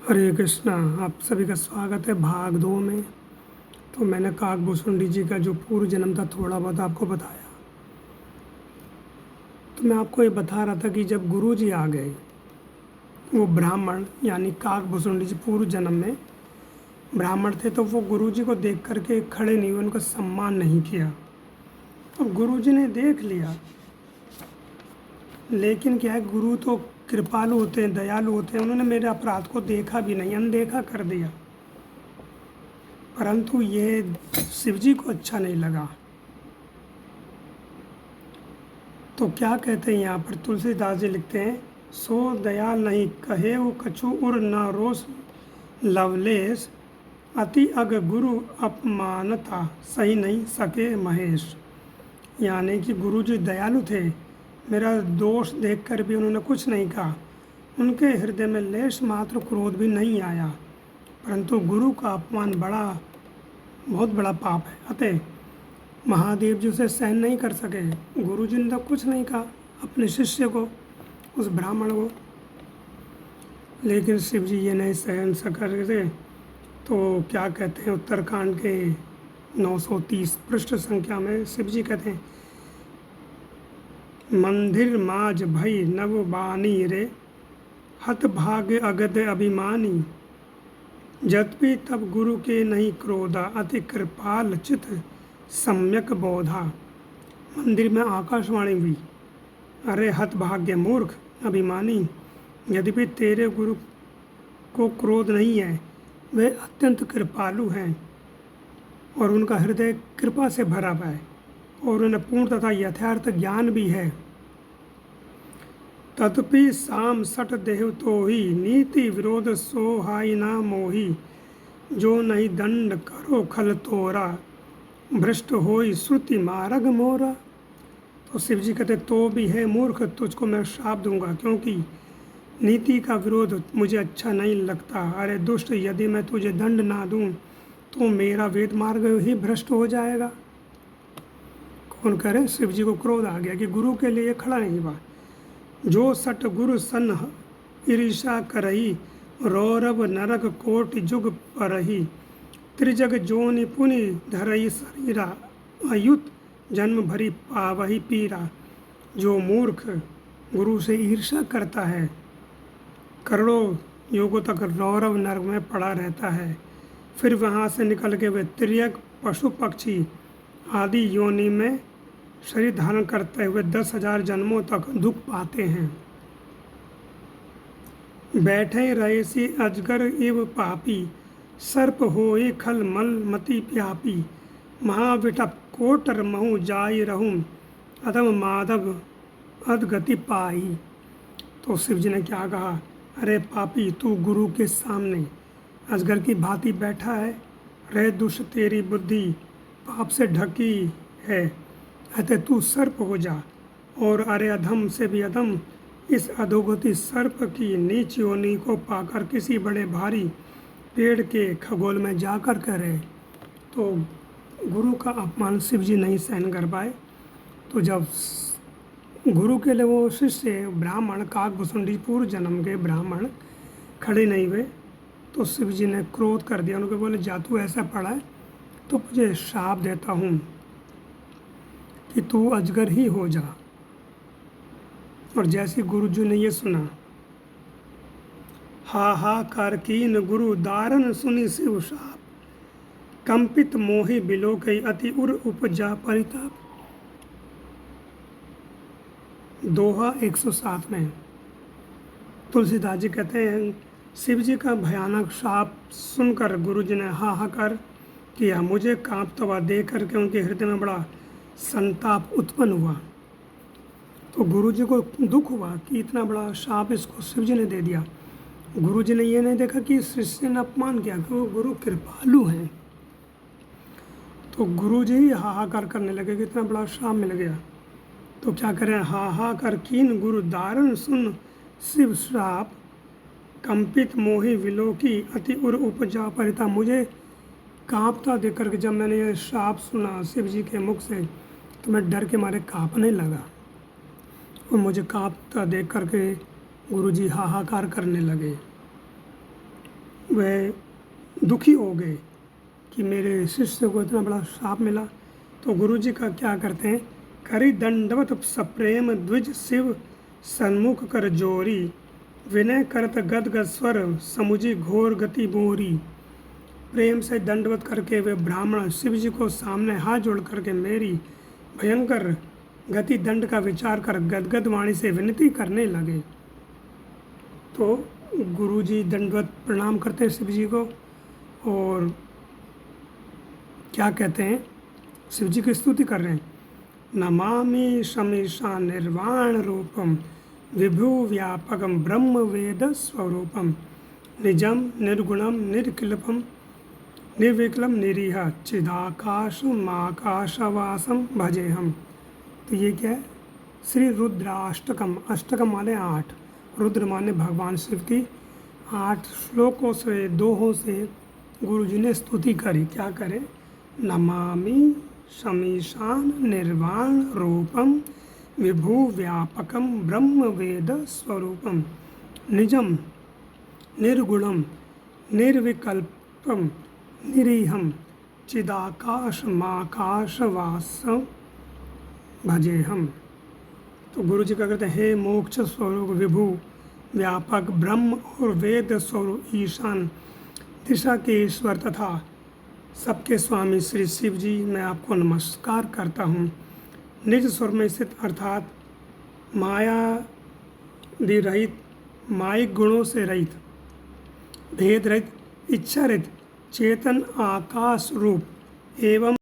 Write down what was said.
हरे कृष्णा। आप सभी का स्वागत है भाग 2 में। तो मैंने काकभूषुंडी जी का जो पूर्व जन्म था थोड़ा बहुत आपको बताया। तो मैं आपको ये बता रहा था कि जब गुरु जी आ गए, वो ब्राह्मण यानी काकभूषुंडी जी पूर्व जन्म में ब्राह्मण थे, तो वो गुरु जी को देख करके खड़े नहीं हुए, उनका सम्मान नहीं किया। अब गुरु जी ने देख लिया, लेकिन क्या है, गुरु तो कृपालु होते हैं, दयालु होते हैं। उन्होंने मेरे अपराध को देखा भी नहीं, अनदेखा कर दिया। परंतु ये शिव जी को अच्छा नहीं लगा। तो क्या कहते हैं यहाँ पर तुलसीदास जी लिखते हैं, सो दयाल नहीं कहे वो कछु उर न रोष लवलेश, अति अग गुरु अपमानता सही नहीं सके महेश। यानी कि गुरु जी दयालु थे, मेरा दोष देखकर भी उन्होंने कुछ नहीं कहा। उनके हृदय में लेश मात्र क्रोध भी नहीं आया। परंतु गुरु का अपमान बहुत बड़ा पाप है। अतः महादेव जी उसे सहन नहीं कर सके। गुरु जी ने तो कुछ नहीं कहा अपने शिष्य को, उस ब्राह्मण को, लेकिन शिव जी ये नहीं सहन कर रहे। तो क्या कहते हैं, उत्तरकांड के 930 पृष्ठ संख्या में शिव जी कहते हैं, मंदिर माज भई नव बानी रे, हत भाग्य अगध अभिमानी, जतपि तब गुरु के नहीं क्रोधा, अति कृपाल चित सम्यक बोधा। मंदिर में आकाशवाणी हुई, अरे हत भाग्य मूर्ख अभिमानी, यद्यपि तेरे गुरु को क्रोध नहीं है, वे अत्यंत कृपालु हैं और उनका हृदय कृपा से भरा हुआ है और उन्हें पूर्ण तथा यथार्थ ज्ञान भी है। तदपि साम सट देह तो ही, नीति विरोध सो हाई ना मोही, जो नहीं दंड करो खल तोरा, भ्रष्ट होई श्रुति मार्ग मोरा। तो शिव जी कहते, तो भी है मूर्ख, तुझको मैं श्राप दूंगा, क्योंकि नीति का विरोध मुझे अच्छा नहीं लगता। अरे दुष्ट, यदि मैं तुझे दंड ना दूं तो मेरा वेद मार्ग ही भ्रष्ट हो जाएगा। कौन कह रहे? शिव जी को क्रोध आ गया कि गुरु के लिए खड़ा नहीं हुआ। जो सट गुरु सन ईर्षा करही, रौरव नरक कोटि जुग परही, त्रिजग जोनि पुनि धरई शरीरा, अयुत जन्म भरी पावही पीरा। जो मूर्ख गुरु से ईर्षा करता है, करोड़ों युगों तक रौरव नरक में पड़ा रहता है, फिर वहाँ से निकल के वे त्रियक पशु पक्षी आदि योनि में शरीर धारण करते हुए 10,000 जन्मों तक दुख पाते हैं। बैठे रहे सी अजगर एव पापी, सर्प होए खल मल मति प्यापी, महाविटप कोटर महु जाय रहूं, अधम माधव अधगति पाई। तो शिव जी ने क्या कहा, अरे पापी, तू गुरु के सामने अजगर की भांति बैठा है, रे दुष्ट, तेरी बुद्धि पाप से ढकी है, अतः तू सर्प हो जा। और अरे अधम से भी अधम, इस अधोगति सर्प की नीच योनि को पाकर किसी बड़े भारी पेड़ के खगोल में जाकर करे। तो गुरु का अपमान शिव जी नहीं सहन कर पाए। तो जब गुरु के लिए वो शिष्य ब्राह्मण काकभूषुंडी पूर्व जन्म के ब्राह्मण खड़े नहीं हुए, तो शिव जी ने क्रोध कर दिया। उनको बोले, जा तू ऐसा पड़ा है तो मुझे शाप देता हूँ कि तू अजगर ही हो जा। और जैसे गुरु जी ने ये सुना, हाहाकार कीन गुरु दारन सुनि शिव शाप, कंपित मोहि बिलो कई अति उर उपजा परिताप। दोहा 107 में तुलसीदास जी कहते हैं, शिव जी का भयानक शाप सुनकर गुरु जी ने हाहाकार किया। मुझे कांपता हुआ देख करके उनके हृदय में बड़ा संताप उत्पन्न हुआ। तो गुरु जी को दुख हुआ कि इतना बड़ा शाप इसको शिव जी ने दे दिया। गुरु जी ने ये नहीं देखा कि शिष्य ने अपमान किया, कि वो गुरु कृपालु हैं। तो गुरु जी हाहाकार करने लगे कि इतना बड़ा शाप मिल गया। तो क्या करें, हाहाकार कीन गुरु दारुण सुन शिव श्राप, कंपित मोहि विलोकी अति उर उपजा परिता। मुझे कांपता देख करके जब मैंने ये श्राप सुना शिव जी के मुख से, तो मैं डर के मारे कांपने लगा और मुझे कांपता देख करके गुरु जी हाहाकार करने लगे। वह दुखी हो गए कि मेरे शिष्य को इतना बड़ा श्राप मिला। तो गुरु जी का क्या करते हैं, करी दंडवत सप्रेम द्विज शिव सन्मुख कर जोरी, विनय करत गद गद स्वर समुझी घोर गति बोरी। प्रेम से दंडवत करके वे ब्राह्मण शिव जी को सामने हाथ जोड़ करके मेरी भयंकर गति दंड का विचार कर गदगद वाणी से विनती करने लगे। तो गुरु जी दंडवत प्रणाम करते हैं शिव जी को और क्या कहते हैं, शिव जी की स्तुति कर रहे हैं। नमामि शमीशा निर्वाण रूपम विभु व्यापकम ब्रह्म वेद स्वरूपम निजम निर्गुणम निर्किलपम निर्विकलम निरीह चिदाकाशम आकाशवासम भजेहम। तो ये क्या है, श्री रुद्राष्टकम, अष्टकम माने 8, रुद्र माने भगवान शिव की 8 श्लोकों से दोहों से गुरु जी ने स्तुति करी। क्या करे, नमामि शमीशान निर्वाण रूपम विभु व्यापकम ब्रह्म वेद स्वरूपम निजम निर्गुणम निर्विकल्पम निरीहम चिदाकाशमाकाशवासम भजेहम। तो गुरु जी क्या करते हैं, हे मोक्ष स्वरूप विभु व्यापक ब्रह्म और वेद स्वरूप ईशान दिशा के ईश्वर तथा सबके स्वामी श्री शिव जी, मैं आपको नमस्कार करता हूँ। निज स्वर में स्थित अर्थात मायादि रहित, मायिक गुणों से रहित, भेद रहित, इच्छा रहित, चेतन आकाश रूप एवं